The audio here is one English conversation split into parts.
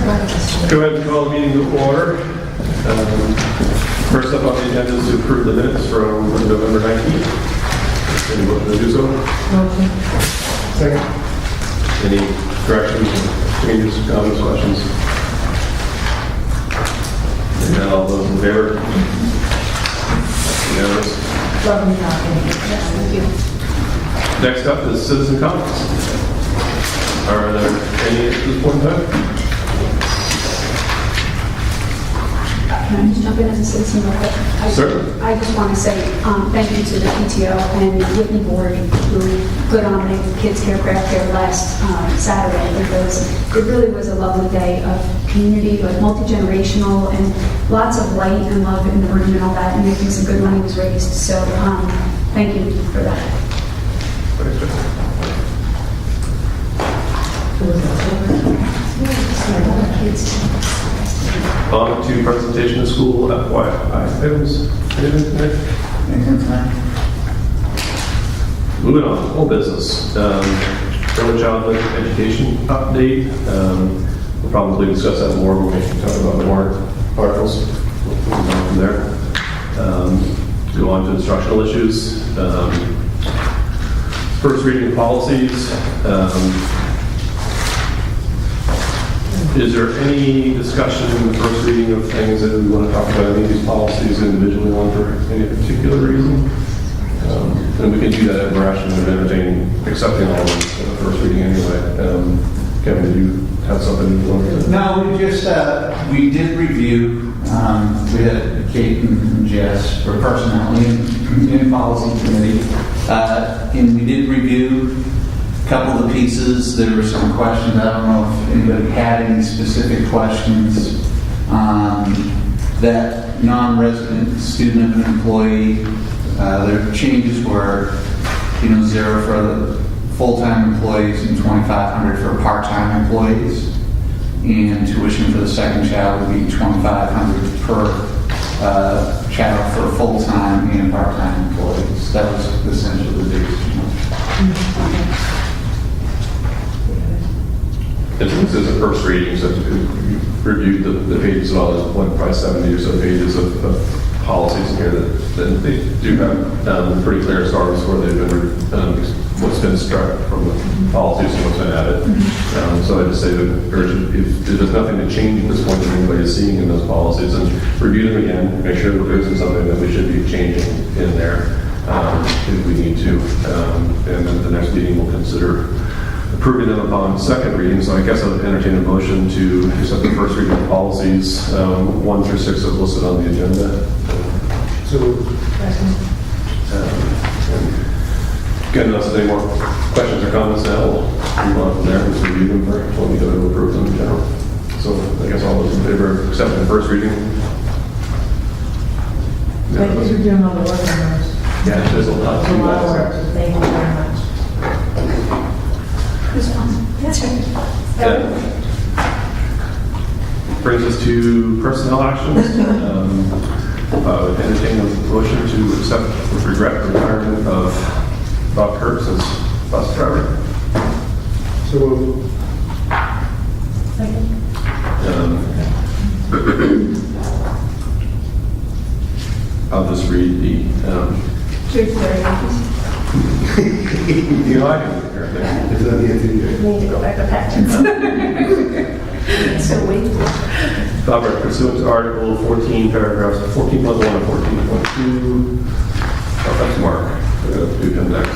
Go ahead and call the meeting to order. First up on the agenda is to approve the minutes from November 19th. Any motion to do so? Motion. Second. Any corrections, changes, comments, questions? And now all those in favor? Unanimous. Lovely talking. Yes, thank you. Next up is citizen comments. Are there any at this point in time? Can I just jump in as a citizen real quick? Certainly. I just want to say thank you to the PTO and Whitney Board who put on the kids care craft fair last Saturday, because it really was a lovely day of community, like multi-generational, and lots of light and love in the room and all that, and I think some good money was raised. So thank you for that. On to presentation of school FYI items. Anything tonight? Moving on, whole business. Early childhood education update. We'll probably discuss that more when we talk about the warrant articles. We'll move on from there. Go on to instructional issues. First reading of policies. Is there any discussion in the first reading of things that we want to talk about, any of these policies individually on for any particular reason? And we can do that if we're actually going to entertain accepting all of them in the first reading anyway. Kevin, did you have something you wanted to? No, we did review. We had Kate and Jess for personnel in policy committee. And we did review a couple of the pieces. There were some questions. I don't know if anybody had any specific questions. That non-resident student and employee, their changes were, 0 for the full-time employees and $2,500 for part-time employees. And tuition for the second child would be $2,500 per child for full-time and part-time employees. That was essentially the biggest change. And this is a first reading, so you reviewed the pages of all those, probably 70 or so pages of policies in here that they do have pretty clear stories where they've been, what's been struck from the policies and what's been added. So I just say that if there's nothing to change at this point that anybody is seeing in those policies, and review them again, make sure that there isn't something that we should be changing in there if we need to. And then the next meeting we'll consider approving them upon second reading. So I guess I would entertain a motion to accept the first reading of policies 1 through 6 as listed on the agenda. So, again, unless there's any more questions or comments now, we'll move on from there and just review them for when we go to approve them in general. So I guess all those in favor of accepting the first reading? Thank you for doing all the work on those. Yeah, there's a lot It's to a do. lot of work, so thank you very much. That's right. Brings us to personnel actions. Entertain a motion to accept with regret the retirement of Bob Kurtz as bus driver. So I'll just read the. You know, I can read everything. Is that the answer? We need to go back to patents. So wait. Robert, pursuant to Article 14, paragraphs 14.1 and 14.2. Oh, that's Mark. We're going to do him next.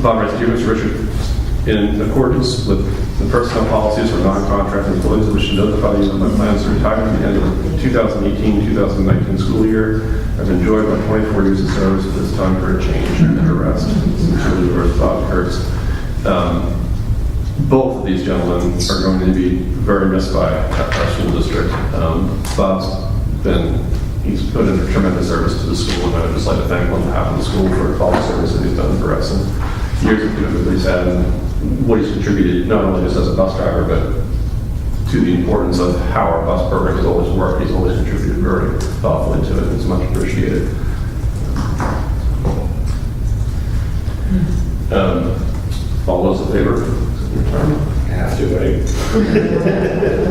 Bob writes, Dear Mr. Richard, in accordance with the personnel policies for non-contract employees, I wish to notify you of my plans to retire at the end of the 2018-2019 school year. I've enjoyed my 24 years of service. It's time for a change and a rest. Sincerely yours, Bob Kurtz. Both of these gentlemen are going to be very missed by our school district. He's put in a tremendous service to the school, and I would just like to thank him on behalf of the school for all the service that he's done for us and years of doing what he's had and what he's contributed, not only just as a bus driver, but to the importance of how our bus program has always worked. He's always contributed very thoughtfully to it, and it's much appreciated. All those in favor? Have to, right?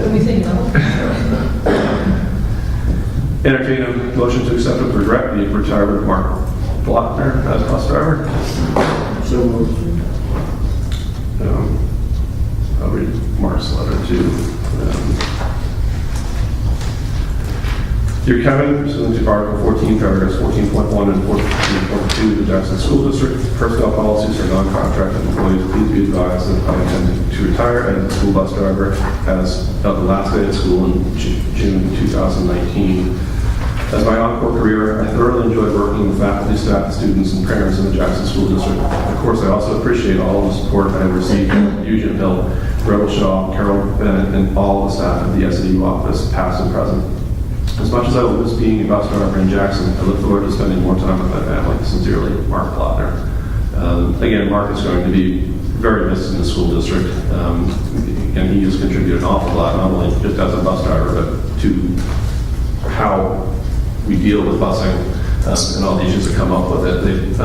Can we say no? Entertain a motion to accept with regret the retirement of Mark Blockner as bus driver. So moved. I'll read Mark's letter too. Dear Kevin, pursuant to Article 14, paragraphs 14.1 and 14.2 of the Jackson School District personnel policies for non-contracted employees, please be advised that I intend to retire as a school bus driver as of the last day of school in June 2019. As my encore career, I thoroughly enjoyed working with faculty, staff, students, and parents in the Jackson School District. Of course, I also appreciate all the support I have received from Eugene Hill, Rebel Shaw, Carol Bennett, and all the staff at the SAU office, past and present. As much as I will miss being a bus driver in Jackson, I look forward to spending more time with my family. Sincerely, Mark Blockner. Again, Mark is going to be very missed in the school district, and he has contributed an awful lot, not only just as a bus driver, but to how we deal with busing and all the issues that come up with it. He's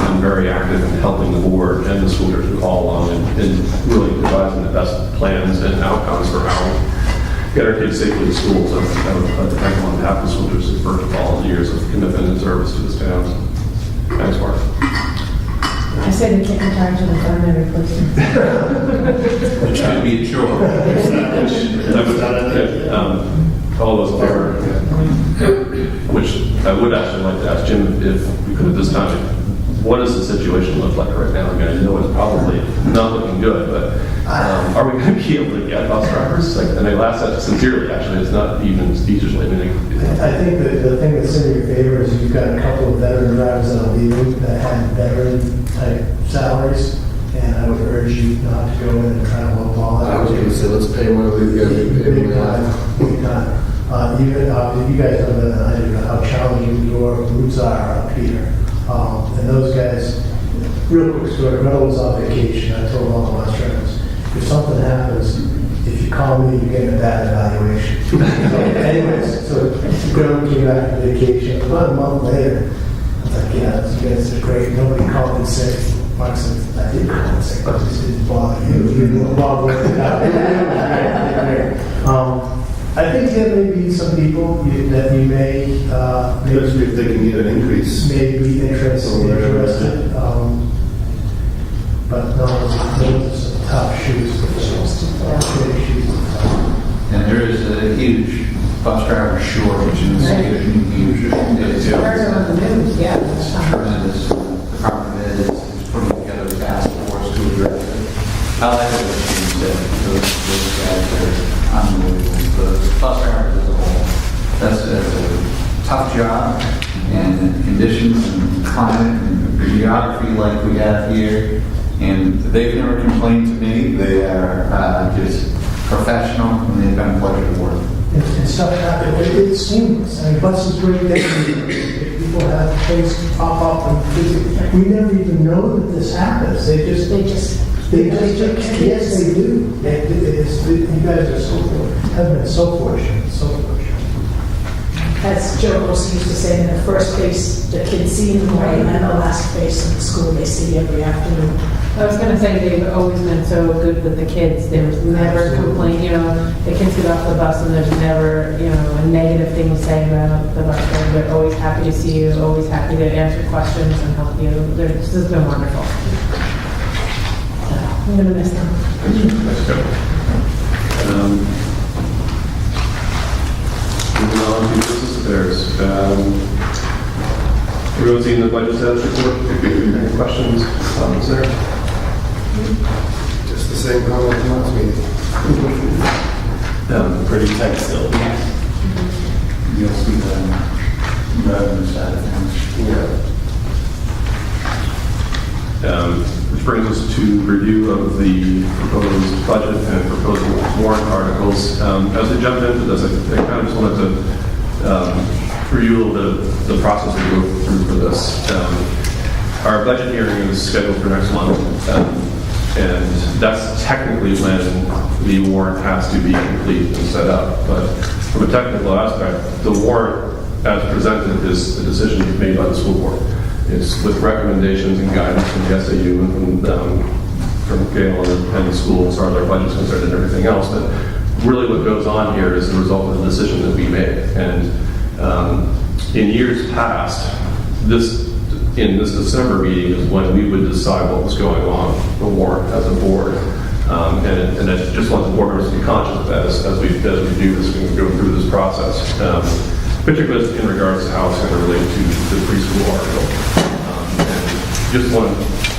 been very active in helping the board and the school district all along and really devising the best plans and outcomes for how we get our kids safely to school. So I would thank him on behalf of the school district for all the years of commitment and service to this town. Thanks, Mark. I said we can't retire to the fireman replacement. Which could be a chore. All those in favor? Which I would actually like to ask Jim if we could at this time, what does the situation look like right now? I mean, I know it's probably not looking good, but are we going to be able to get bus drivers? Like, and I ask that sincerely, actually. It's not even speechlessly. I mean, I think that the thing that's in your favor is you've got a couple of veteran drivers that are leaving that had veteran-type salaries, and I would urge you not to go in and try to lowball that. I was going to say, let's pay one of the, Big time, big time. You guys know better than I do how challenging your routes are up here. And those guys, real quick story, Mel was on vacation. I told all the bus drivers, if something happens, if you call me, you're getting a bad evaluation. Anyways, so Greg came back from vacation. About a month later, I was like, yeah, you guys are great. Nobody called in sick. Mark said, I did call in sick, but this didn't bother you. You didn't bother with it. I think there may be some people that you may especially if they can get an increase. may be interested. But no, those are some tough shoes. Big shoes. And there is a huge bus driver shortage in the state of New Hampshire. It's Heard it on the news, yeah. tremendous. The Department is putting together a task force to address it. I like what you said. Those guys are unbelievable. The bus drivers as a whole, that's a tough job, and conditions and climate and geography like we have here. And they've never complained to me. They are just professional, and they've been a pleasure to work. And stuff happens. It's seamless. I mean, buses break down. People have things pop up, and we never even know that this happens. They just, yes, they do. You guys are have been so fortunate, so fortunate. As Joe Wilson used to say, in the first face the kids see in the morning, and the last face in the school they see every afternoon. I was going to say they've always been so good with the kids. There's never complaint, the kids get off the bus and there's never, a negative thing to say about the bus driver. They're always happy to see you, always happy to answer questions and help you. This has been wonderful. I'm going to miss them. Let's go. Moving on to business affairs. Everyone's seen the budget status report? Any questions, comments there? Just the same comment as last meeting. Pretty tight still. You'll see the revenue side of things. Which brings us to review of the proposed budget and proposed warrant articles. As we jump into this, I kind of just wanted to review a little bit of the process we go through for this. Our budget hearing is scheduled for next month, and that's technically when the warrant has to be complete and set up. But from a technical aspect, the warrant as presented is a decision made by the school board. It's with recommendations and guidance from the SAU and from Gail and the school as far as our budget's concerned and everything else. But really what goes on here is the result of the decision that we made. And in years past, in this December meeting is when we would decide what was going on the warrant as a board. And I just want the board members to be conscious of that as we do this and go through this process, particularly in regards to how it's going to relate to the preschool article. And just want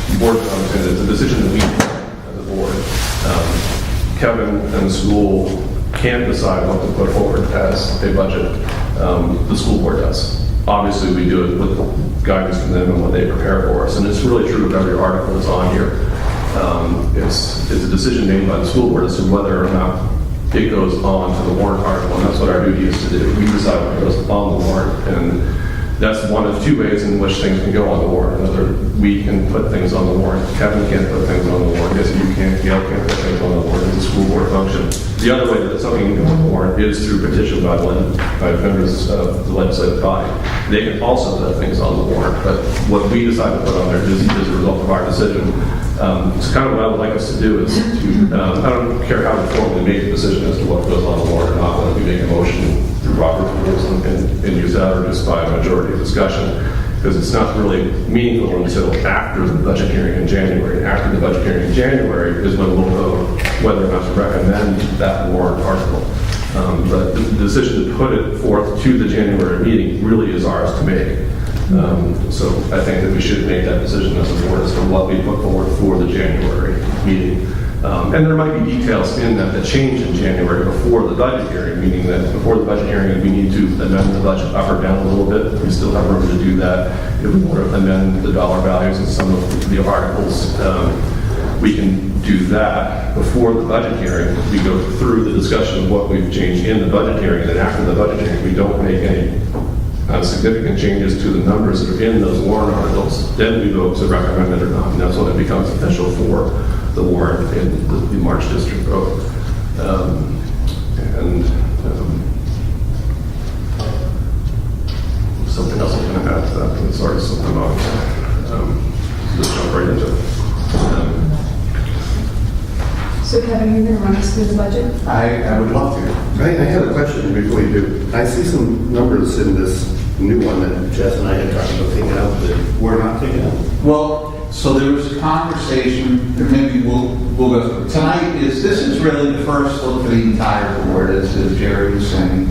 the board to understand that it's a decision that we make as a board. Kevin and the school can't decide what to put forward as a budget. The school board does. Obviously, we do it with guidance from them and what they prepare for us. And it's really true of every article that's on here. It's a decision made by the school board as to whether or not it goes on to the warrant article. And that's what our duty is to do. We decide what goes on the warrant. And that's one of two ways in which things can go on the warrant. Another, we can put things on the warrant. Kevin can't put things on the warrant. Yes, you can't. Gail can't put things on the warrant. It's a school board function. The other way that something can go on the warrant is through petition by members of the legislative body. They can also put things on the warrant. But what we decide to put on there is a result of our decision. It's kind of what I would like us to do is to, I don't care how we formally make a decision as to what goes on the warrant or not, whether we make a motion through Robert's rules and use that or just by a majority discussion, because it's not really meaningful until after the budget hearing in January. After the budget hearing in January is when we'll know whether or not to recommend that warrant article. But the decision to put it forth to the January meeting really is ours to make. So I think that we should make that decision as a board as to what we put forward for the January meeting. And there might be details in that change in January before the budget hearing, meaning that before the budget hearing we need to amend the budget up or down a little bit. We still have room to do that. If we want to amend the dollar values in some of the articles, we can do that before the budget hearing. We go through the discussion of what we've changed in the budget hearing, and then after the budget hearing we don't make any significant changes to the numbers that are in those warrant articles. Then we vote to recommend it or not, and that's when it becomes official for the warrant in the March district vote. Something else I'm going to add to that, but it's already something on. Just jump right into it. So Kevin, are you going to run us through the budget? I would love to. I have a question before you do. I see some numbers in this new one that Jess and I had talked about taking out that we're not taking out. Well, so there was a conversation, and maybe we'll go through. Tonight this is really the first look for the entire board, as Jerry was saying.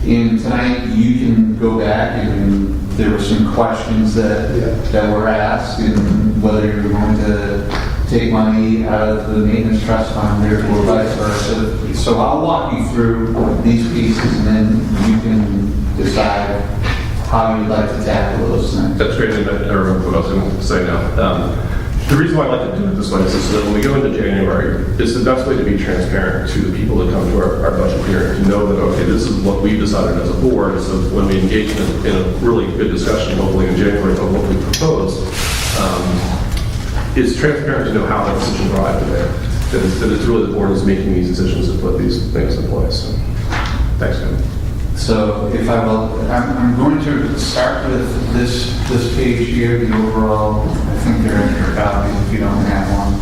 And tonight you can go back and there were some questions that were asked, and whether you're going to take money out of the maintenance trust fund or vice versa. So I'll walk you through these pieces, and then you can decide how you'd like to tackle those things. That's great, and I remember what I was going to say now. The reason why I like to do it this way is so that when we go into January, it's the best way to be transparent to the people that come to our budget hearing, to know that, okay, this is what we decided as a board. So when we engage in a really good discussion, hopefully in January, about what we propose, it's transparent to know how that decision arrived there. That it's really the board is making these decisions to put these things in place. So, thanks, Kevin. So if I will, I'm going to start with this page here, the overall. I think they're in your copies if you don't have one.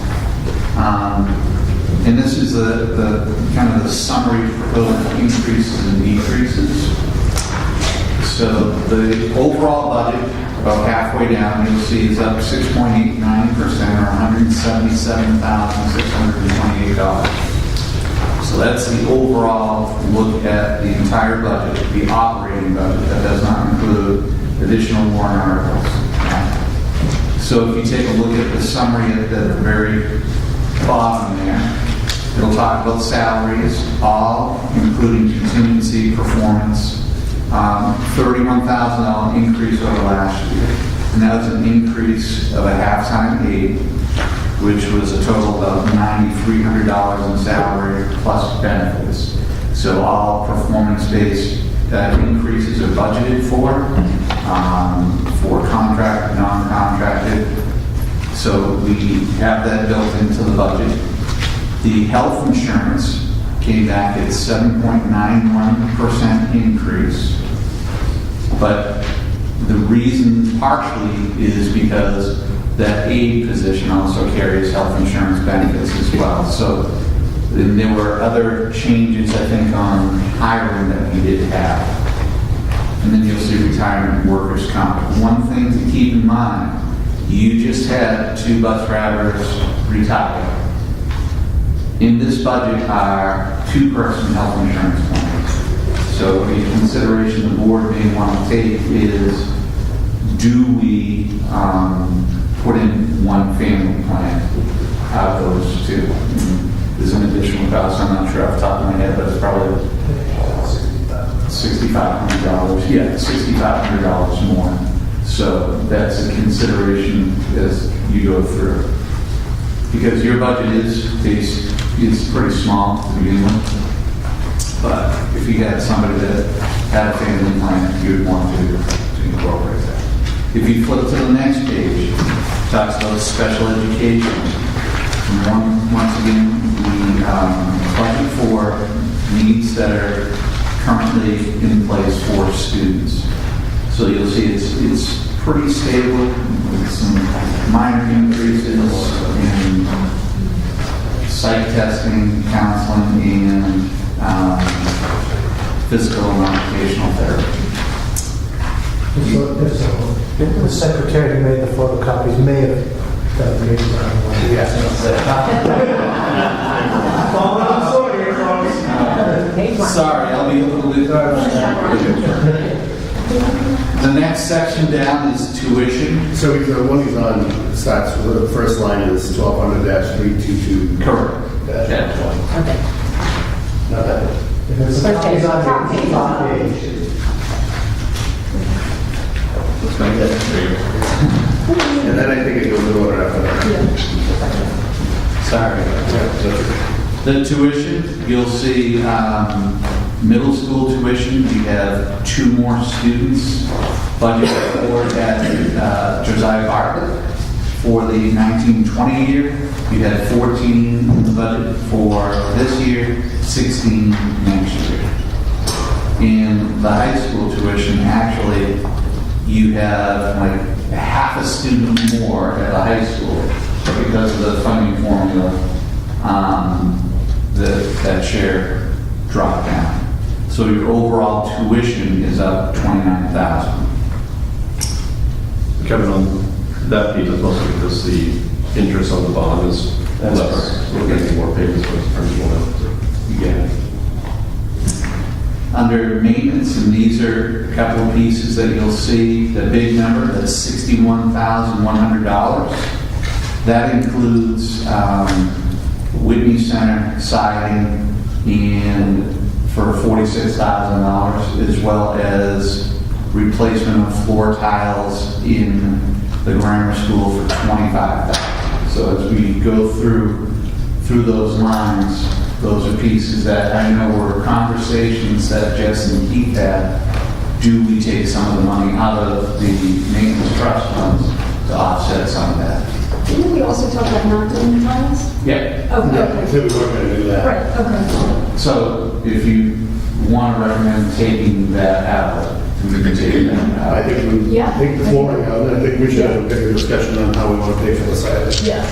And this is the kind of the summary proposed increases and decreases. So the overall budget, about halfway down, you'll see is up 6.89%, or $177,628. So that's the overall look at the entire budget, the operating budget. That does not include additional warrant articles. So if you take a look at the summary at the very bottom there, it'll talk about salaries, all including contingency, performance, $31,000 increase over last year. And that was an increase of a half-time aide, which was a total of $9,300 in salary plus benefits. So all performance-based increases are budgeted for contract, non-contracted. So we have that built into the budget. The health insurance came back at 7.91% increase. But the reason partially is because that aide position also carries health insurance benefits as well. So then there were other changes, I think, on hiring that we did have. And then you'll see retirement and workers' comp. One thing to keep in mind, you just had 2 bus drivers retire. In this budget are 2-person health insurance plans. So the consideration the board may want to take is, do we put in 1 family plan out of those 2? There's an additional cost, I'm not sure off the top of my head, but it's probably $6,500. Yeah, $6,500 more. So that's a consideration as you go through. Because your budget is pretty small to begin with. But if you had somebody that had a family plan, you would want to incorporate that. If you flip to the next page, it talks about special education. And once again, we budget for needs that are currently in place for students. So you'll see it's pretty stable with some minor increases in psych testing, counseling, and physical and occupational therapy. The secretary who made the photocopies may have got the names on one. Yes. Sorry, I'll be a little bit. The next section down is tuition. So the one he's on starts with the first line is 1200-322. Correct. -20. Okay. No, that is. If it's a copy, it's on Okay, the top page. Looks like that. There you go. And then I think it goes in order after that. Sorry. Yeah, so- The tuition, you'll see middle school tuition, we have 2 more students budgeted for at Josiah Bartlett for the 1920 year. You had 14 in the budget for this year, 16 next year. In the high school tuition, actually, you have like half a student more at the high school, but because of the funding formula, that share dropped down. So your overall tuition is up $29,000. Kevin, on that page, it's mostly because the interest on the bond is less. So we're getting more payments for the principal now. You get it. Under maintenance, and these are a couple of pieces that you'll see, the big number, that's $61,100. That includes Whitney Center siding and for $46,000, as well as replacement of floor tiles in the grammar school for $25,000. So as we go through those lines, those are pieces that I know were conversations that Jess and Keith had. Do we take some of the money out of the maintenance trust funds to offset some of that? Didn't we also talk about not doing the tiles? Yeah. Oh, Yeah, I okay. said we weren't going to do that. Right, okay. So if you want to recommend taking that out, we can take that I out. think we, Yeah. I think the flooring out, and I think we should have a bigger discussion on how we want to pay for the siding. Yeah.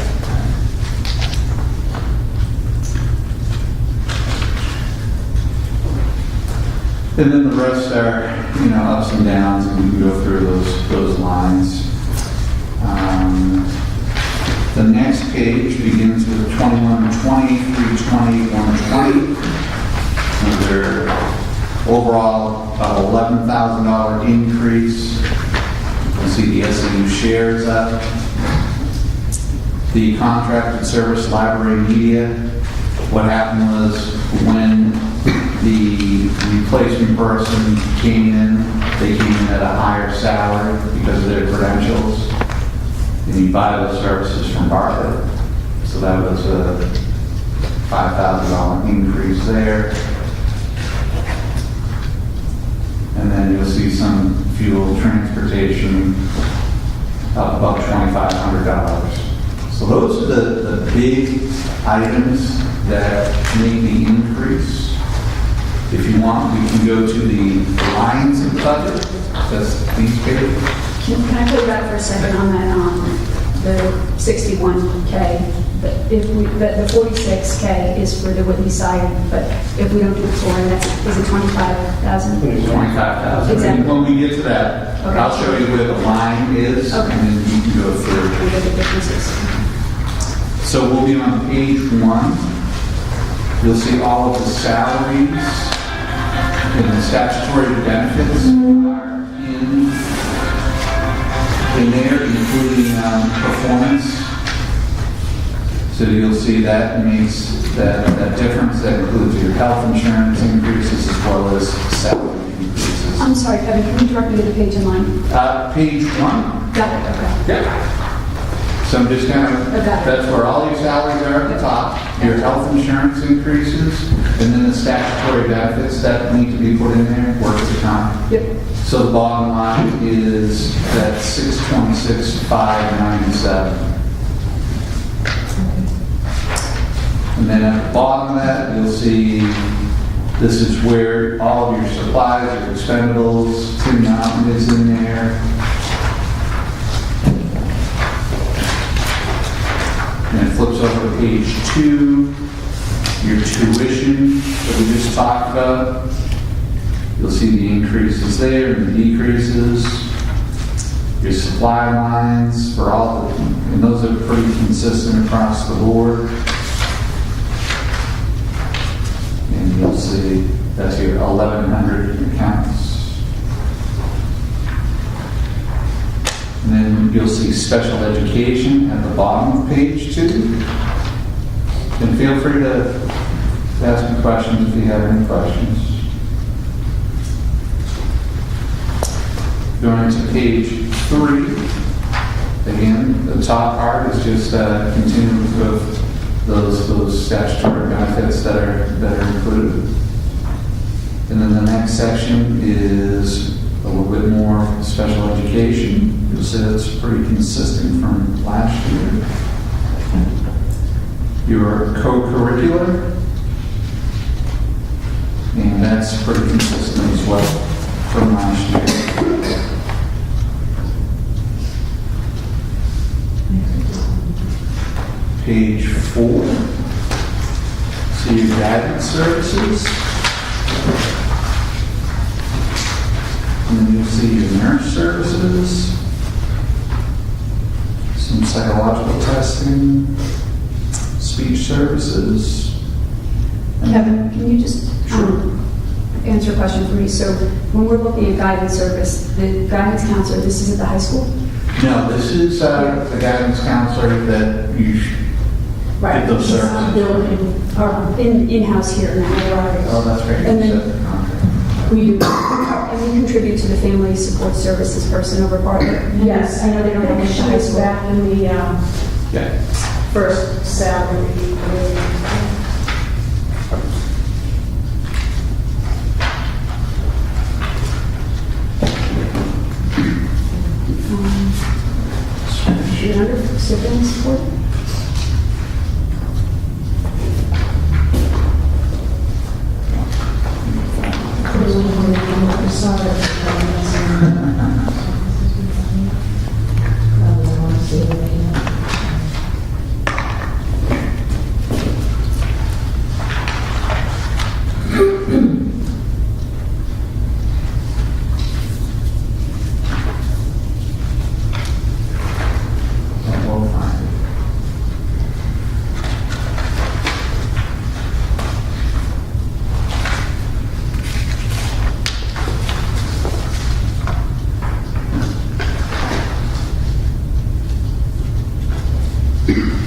And then the rest are, ups and downs, and we can go through those lines. The next page begins with 2120 through 2120. They're overall about $11,000 increase. You can see the SAU shares up. The contracted service library media, what happened was when the replacement person came in, they came in at a higher salary because of their credentials. And you buy those services from Bartlett. So that was a $5,000 increase there. And then you'll see some fuel transportation up about $2,500. So those are the big items that make the increase. If you want, we can go to the lines of budget. That's these pages. Can I go back for a second on that the 61K. But if we, the 46K is for the Whitney side, but if we don't do the flooring, that's, is it 25,000? 25,000. Exactly. When we get to that, Okay. I'll show you where the line is, Okay. and then you can go through. We get the differences. So we'll be on page 1. You'll see all of the salaries and the statutory benefits are in there, including performance. So you'll see that makes that difference. That includes your health insurance increases as well as salary increases. I'm sorry, Kevin, can you direct me to the page in line? Page 1. Got it, okay. Yeah. So I'm just kind of, Okay. that's where all your salaries are at the top, your health insurance increases, and then the statutory benefits that need to be put in there, workers' comp. Yep. So the bottom line is that 626,597. And then at the bottom of that, you'll see this is where all of your supplies, your expendables, Tin Mountain is in there. And it flips over to page 2, your tuition that we just talked about. You'll see the increases there and the decreases. Your supply lines for all the, and those are pretty consistent across the board. And you'll see that's your 1,100 accounts. And then you'll see special education at the bottom of page 2. And feel free to ask me questions if you have any questions. Going to page 3. Again, the top part is just continuing with those statutory benefits that are included. And then the next section is a little bit more special education. You'll see that's pretty consistent from last year. Your co-curricular, and that's pretty consistent as well from last year. Page 4. See your guidance services. And then you'll see your nurse services, some psychological testing, speech services. Kevin, can you just answer a question for me? So when we're looking at guidance service, the guidance counselor, this is at the high school? No, this is the guidance counselor that you Right. get those It's services. on building. In-house here now. Oh, that's right. And then- You said the contract. We do, and we contribute to the family support services person over Bartlett. Yes, I know they don't have any at the She high was school. back in the Yeah. first salary. You're under sibling support? We'll find it.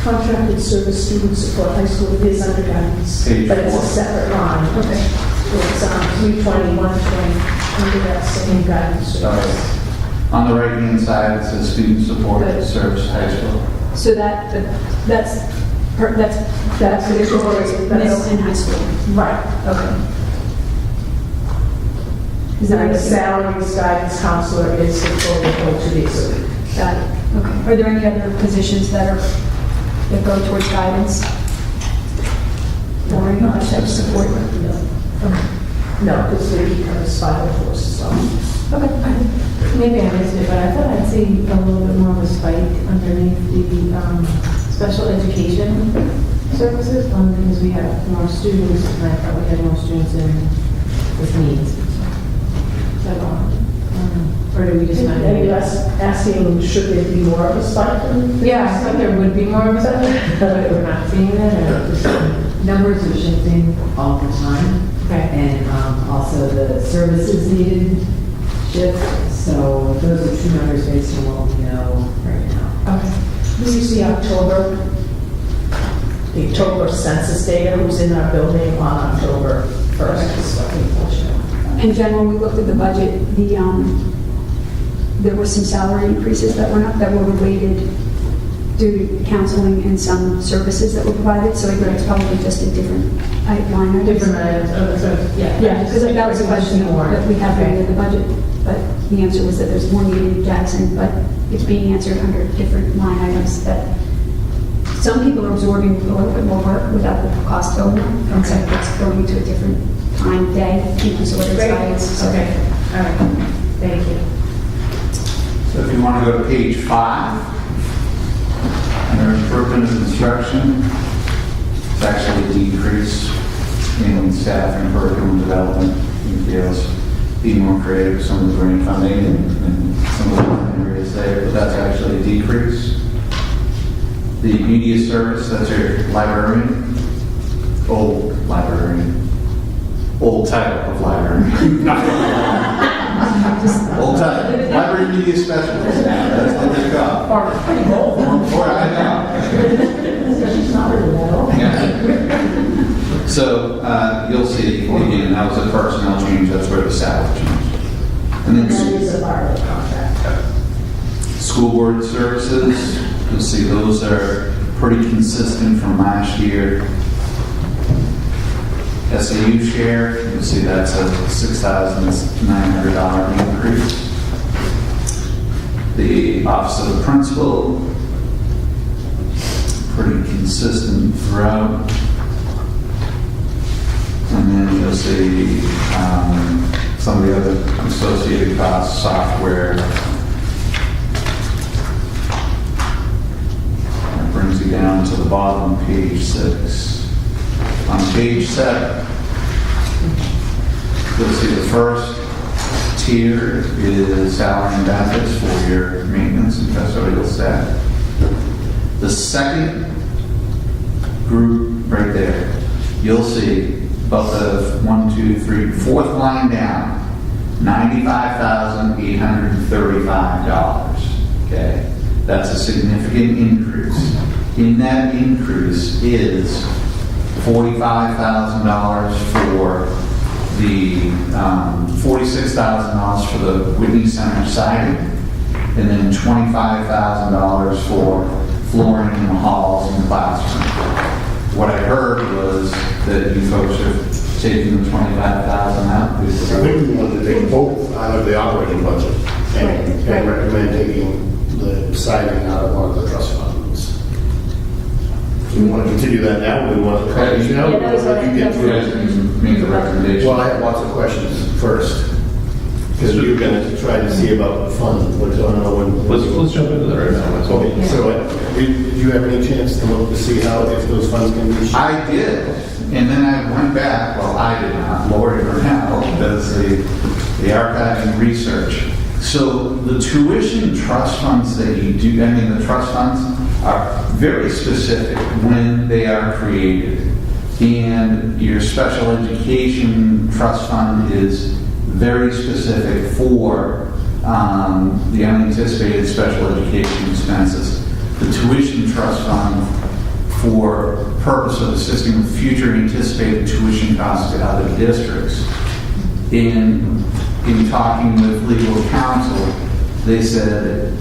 Contracted service student support high school, it is under guidance. Page But it's a 4. separate line. Okay. It's 320, 120, under that same guidance. service. On the right-hand side, it says student support service high school. So that's for the middle and high school. Right. Okay. Is And there the any salaries guidance counselor is the total to these. Got it. Okay. Are there any other positions that go towards guidance? Or any Not type of support? No, because the econ is 504, so. Maybe I missed it, but I thought I'd see a little bit more of a spike underneath the special education services, because we have more students, and I thought we had more students with needs. So, or do we just not? Are you asking, should there be more of a spike? Yeah, I thought there would be more of a spike, but we're not seeing that, or? Numbers are shifting all the time, Okay. and also the services needed shift. So those are true numbers based on what we know right now. Okay. Do you see the October census data, who's in our building on October 1st? is what we will show. In general, we looked at the budget, there were some salary increases that were related due to counseling and some services that were provided, so I think it's probably just a different line item. Different items, oh, so, yeah. Yeah, because that was a question that we had in the budget, but the answer was that there's more needed in Jackson, but it's being answered under different line items that some people are absorbing a little bit more work without the cost going up, and so it's going to a different time, day, so whether it's Great. guidance. So Okay, all right, thank you. So if you want to go to page 5, under improvement of instruction, it's actually a decrease in staff and curriculum development. Details being more creative, some of the grant funding and some of the other areas there, but that's actually a decrease. The media service, that's your librarian, old title of librarian. Old title, library media specialist. That's what they got. Pretty bold. I know. She's not really that old. Yeah. So you'll see, again, that was a personnel change, that's where the salary changed. And And that then is a hourly contract. school board services, you'll see those are pretty consistent from last year. SAU share, you'll see that's a $6,900 increase. The office of the principal, pretty consistent throughout. And then you'll see some of the other associated costs, software. That brings you down to the bottom of page 6. On page 7, you'll see the first tier is salary and benefits for your maintenance and custodial staff. The second group right there, you'll see about the 1, 2, 3, fourth line down, $95,835. Okay, that's a significant increase. In that increase is $45,000 for the $46,000 for the Whitney Center siding, and then $25,000 for flooring in the halls and the classroom. What I heard was that you folks are taking the $25,000 out. I think we wanted to take both out of the operating budget and recommend taking the siding out of one of the trust funds. Do we want to continue that now, or do we want to cut it now? Yeah, that was what I- You get You through guys it. can make the recommendation. Well, I have lots of questions first, because you're going to try to see about funds, what's going on when. Let's jump into that right now, that's all. Okay, so did you have any chance to look to see how, if those funds can be? I did, and then I went back, well, I did not, Lori Burnell does the archiving research. So the tuition trust funds that you do, I mean, the trust funds are very specific when they are created. And your special education trust fund is very specific for the unanticipated special education expenses. The tuition trust fund for purpose of assisting with future anticipated tuition costs to other districts. In talking with legal counsel, they said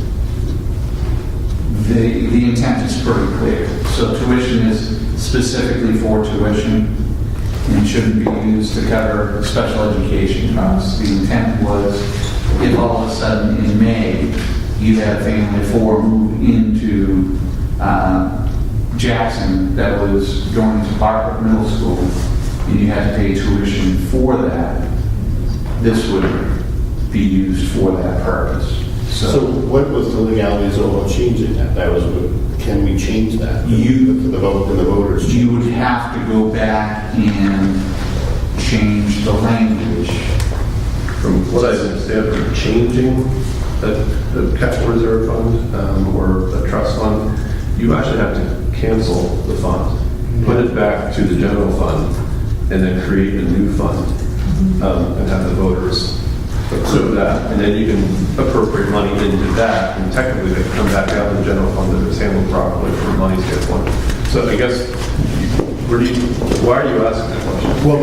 the intent is pretty clear. So tuition is specifically for tuition and shouldn't be used to cover special education costs. The intent was if all of a sudden in May you had family 4 move into Jackson that was going to Bartlett Middle School and you had to pay tuition for that, this would be used for that purpose. So what was the legalities of changing that? That was, can we change that? You- The vote, and the voters. You would have to go back and change the language. From what I understand, from changing the capital reserve fund or a trust fund, you actually have to cancel the fund, put it back to the general fund, and then create a new fund and have the voters approve that. And then you can appropriate money into that, and technically they can come back out of the general fund if it's handled properly from a money standpoint. So I guess, why are you asking that question? Well,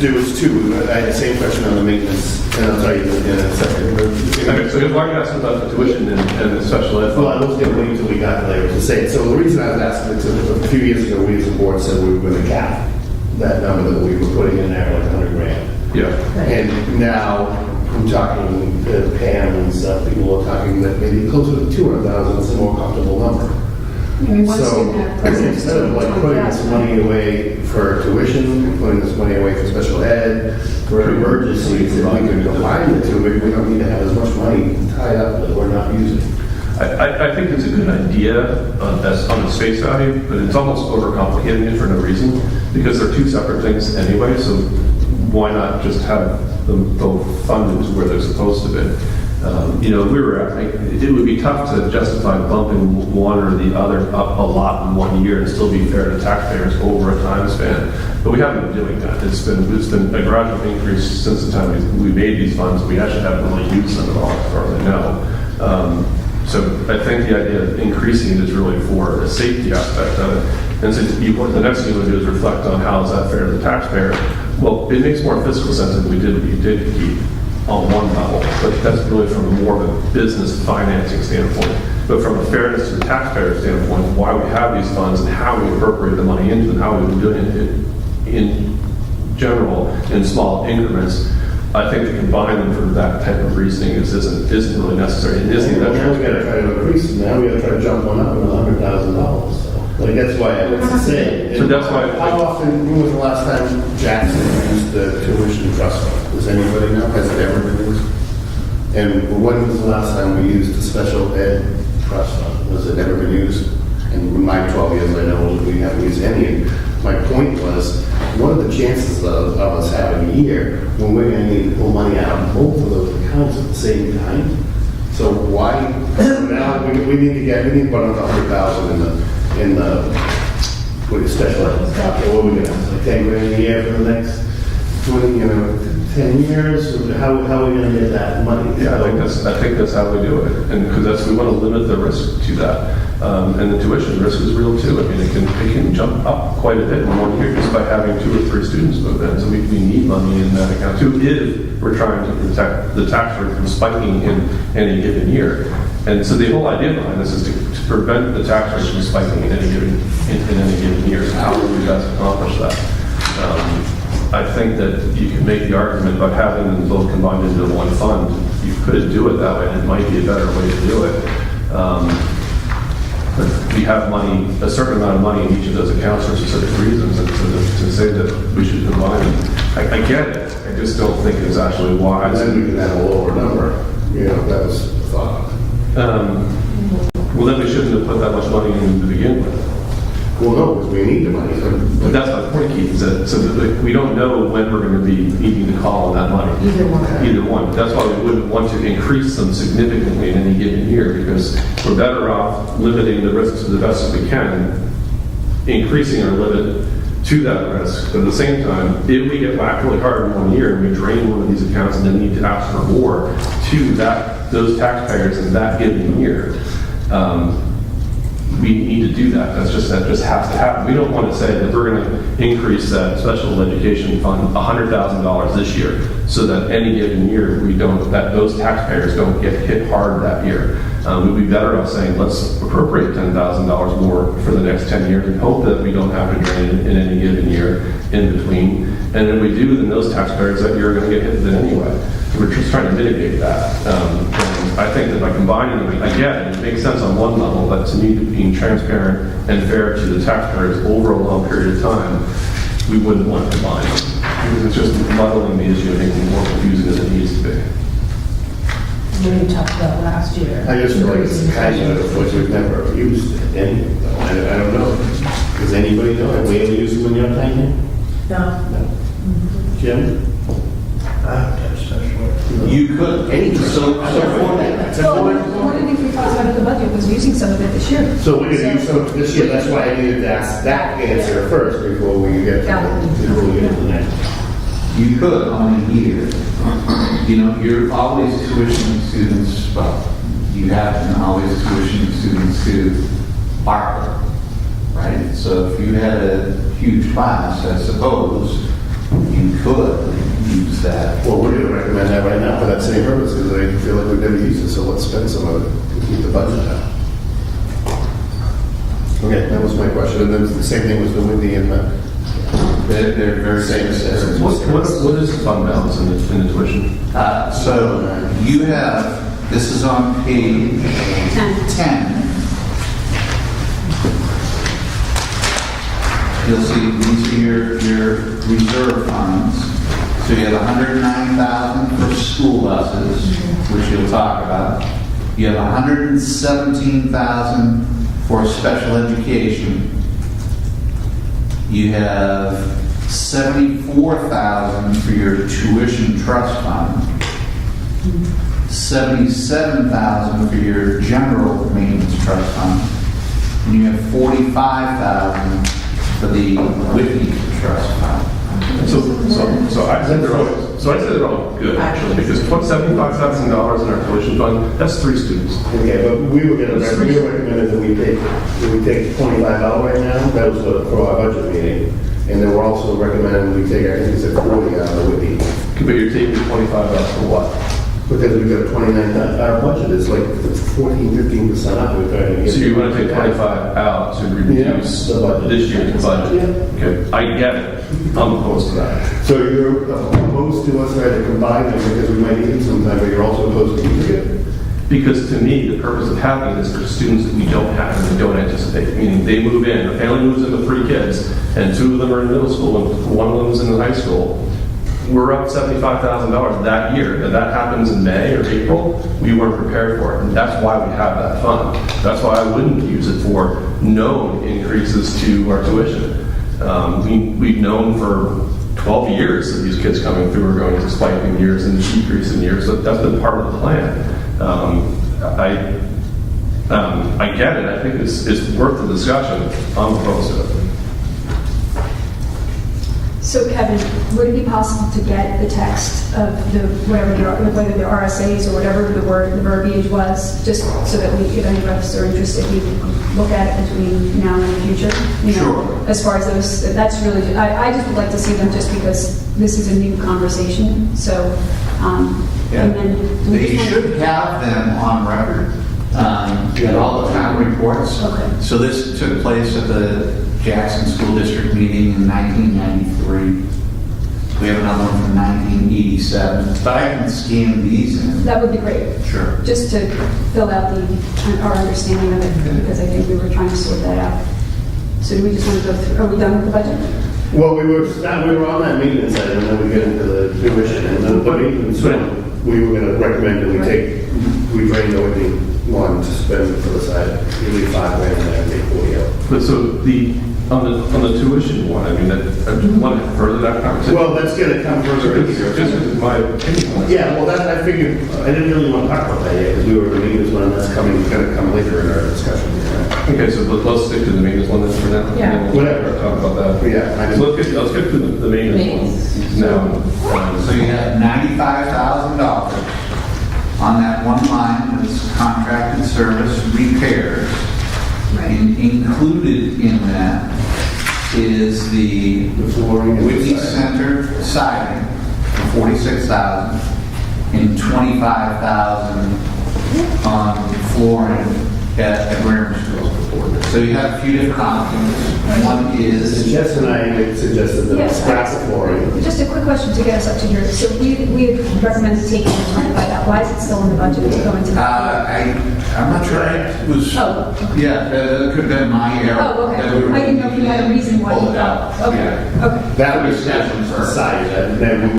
there was two. I had the same question on the maintenance, and I'll tell you in a second. Okay, so why are you asking about the tuition and the special ed Well, I fund? was going to wait until we got there to say it. So the reason I was asking is a few years ago, we as a board said we were going to cap that number that we were putting in there, like 100 grand. Yeah. And now, I'm talking to Pam and stuff, people are talking that maybe closer to 200,000 is a more comfortable number. I mean, once So you have presents, instead of like putting this money away for tuition, and putting this money away for special ed, for emergencies, if we can combine the two, maybe we don't need to have as much money tied up that we're not using. I think it's a good idea that's on the face value, but it's almost overcomplicating it for no reason, because they're two separate things anyway, so why not just have them both funded to where they're supposed to be? It would be tough to justify bumping one or the other up a lot in 1 year and still be fair to taxpayers over a time span. But we haven't been doing that. It's been a gradual increase since the time we made these funds. We actually haven't really used them at all, as far as I know. So I think the idea of increasing it is really for a safety aspect of it. And so the next thing you would do is reflect on how is that fair to the taxpayer. Well, it makes more fiscal sense if we did keep on one level, but that's really from more of a business financing standpoint. But from a fairness to the taxpayer standpoint, why we have these funds and how we appropriate the money into them, how we've been doing it in general, in small increments, I think to combine them for that type of reasoning isn't really necessary. It isn't that Now we got to try to increase, now we got to try to jump one up another $100,000. So, like, that's why I was saying. So that's why- How often, when was the last time Jackson used the tuition trust fund? Does anybody know? Has it ever been used? And when was the last time we used the special ed trust fund? Was it ever been used? In my 12 years, I know we haven't used any. My point was, what are the chances of us having a year when we're going to need to pull money out of both of those accounts at the same time? So why, now, we need to put another 100,000 in the, what is special ed? Okay, what are we gonna, like 10 grand a year for the next 10 years? How are we gonna get that money? Yeah, I think that's how we do it, and because we want to limit the risk to that, and the tuition risk is real too. I mean, it can jump up quite a bit in 1 year just by having 2 or 3 students move in. So we need money in that account too if we're trying to protect the tax rate from spiking in any given year. And so the whole idea behind this is to prevent the tax rate from spiking in any given year. So how do we best accomplish that? I think that you can make the argument by having them both combined into one fund. You could do it that way, and it might be a better way to do it. But we have money, a certain amount of money in each of those accounts for specific reasons, and to say that we should combine them, I get it. I just don't think it's actually wise. And then we can have a lower number. That was the thought. Well, then we shouldn't have put that much money in to begin with. Well, no, because we need the money. But that's my point, Keith, is that, so that we don't know when we're going to be needing to call on that money. Either one. That's why we wouldn't want to increase them significantly in any given year, because we're better off limiting the risks to the best that we can, increasing our limit to that risk. But at the same time, if we get whacked really hard in 1 year and we drain one of these accounts and then need to ask for more to those taxpayers in that given year, we need to do that. That just has to happen. We don't want to say that we're going to increase that special education fund $100,000 this year, so that any given year that those taxpayers don't get hit hard that year. We'd be better off saying let's appropriate $10,000 more for the next 10 years and hope that we don't have to drain in any given year in between. And if we do, then those taxpayers that year are going to get hit then anyway. We're just trying to mitigate that. And I think that by combining them, again, it makes sense on one level, but to me, being transparent and fair to the taxpayers over a long period of time, we wouldn't want to combine them. Because it's just muddling the issue and making it more confusing than it needs to be. we talked about last year. I just feel like it's kind of what we've never used anyway, though. I don't know. Does anybody know? Have we ever used them in your time here? No. No. Jim? I don't have special work. You could. So Well, one of the things we talked about in the budget was using some of it this year. So we're gonna use some this year, that's why I needed to ask that answer first before we get to the next. You could on a year. You know, you're always tuitioning students, well, you have been always tuitioning students to Bartlett, right? So if you had a huge class, I suppose, you could use that. Well, we're gonna recommend that right now for that same purpose, because I feel like we've never used it, so let's spend some of it to keep the budget down. Okay, that was my question, and then the same thing was the Whitney and the They're very specific. What is the fund balance in the tuition? So you have, this is on page 10. You'll see these are your reserve funds. So you have 109,000 for school buses, which you'll talk about. You have 117,000 for special education. You have 74,000 for your tuition trust fund. 77,000 for your general maintenance trust fund. And you have 45,000 for the Whitney trust fund. So I'd say they're all good, actually, because $75,000 in our tuition fund, that's 3 students. Okay, but we were recommended that we take $25 right now, that was for our budget meeting. And then we're also recommending we take, I think it's at 40 out of Whitney. But you're taking 25 out for what? Because we've got a 29, our budget is like 14-15% up. We're trying to get. So you want to take 25 out to reduce the budget. this year's budget? Yeah. Okay, I get it. I'm opposed to that. So you're opposed to us trying to combine them because we might need them sometime, but you're also opposed to using it? Because to me, the purpose of having this for students that we don't have and we don't anticipate, meaning they move in, a family moves in with 3 kids, and 2 of them are in middle school and 1 of them is in high school. We're up $75,000 that year. If that happens in May or April, we weren't prepared for it. And that's why we have that fund. That's why I wouldn't use it for known increases to our tuition. We've known for 12 years that these kids coming through are going to spike in years and decrease in years. So that's been part of the plan. I get it. I think it's worth the discussion. I'm opposed to it. So Kevin, would it be possible to get the text of whether the RSAs or whatever the verbiage was, just so that we, if any of us are interested, we can look at it between now and the future? You know, Sure. As far as those, that's really, I just would like to see them just because this is a new conversation, so, and then. we They just should have them on record, at all the town reports. Okay. So this took place at the Jackson School District meeting in 1993. We have another one from 1987. But I can scan these in. That would be great. Sure. Just to fill out our understanding of it, because I think we were trying to sort that out. So do we just want to go through, are we done with the budget? Well, we were on that maintenance side, and then we get into the tuition, and then the maintenance, we were gonna recommend that we drain the Whitney one to spend for the side, you leave $5 grand in there and take 40 out. But so on the tuition one, I mean, I want to further that conversation. Well, that's gonna come further in here. Just in my opinion. Yeah, well, that, I figured, I didn't really want to talk about that yet, because we were reading this one, and that's gonna come later in our discussion. Okay, so let's stick to the maintenance one then for now. Yeah. And then we'll Whatever. Talk about that. Yeah, I So let's get to the maintenance one now. So you have $95,000 on that one line that's contracted service repairs. And included in that is the flooring and Whitney the Center siding for $46,000 and $25,000 on flooring at Grammar School. So you have a few different options. One is Jess and I suggested that Yes. scrap the flooring. Just a quick question to get us up to here. So we had recommended taking the 25 out. Why is it still in the budget to go into the? I'm not sure. It was, Oh, okay. yeah, that could have been my error. Oh, That we okay. were- I didn't know if you had a reason why you Pulled it out. thought. Okay, Yeah. okay. That was decided, and then we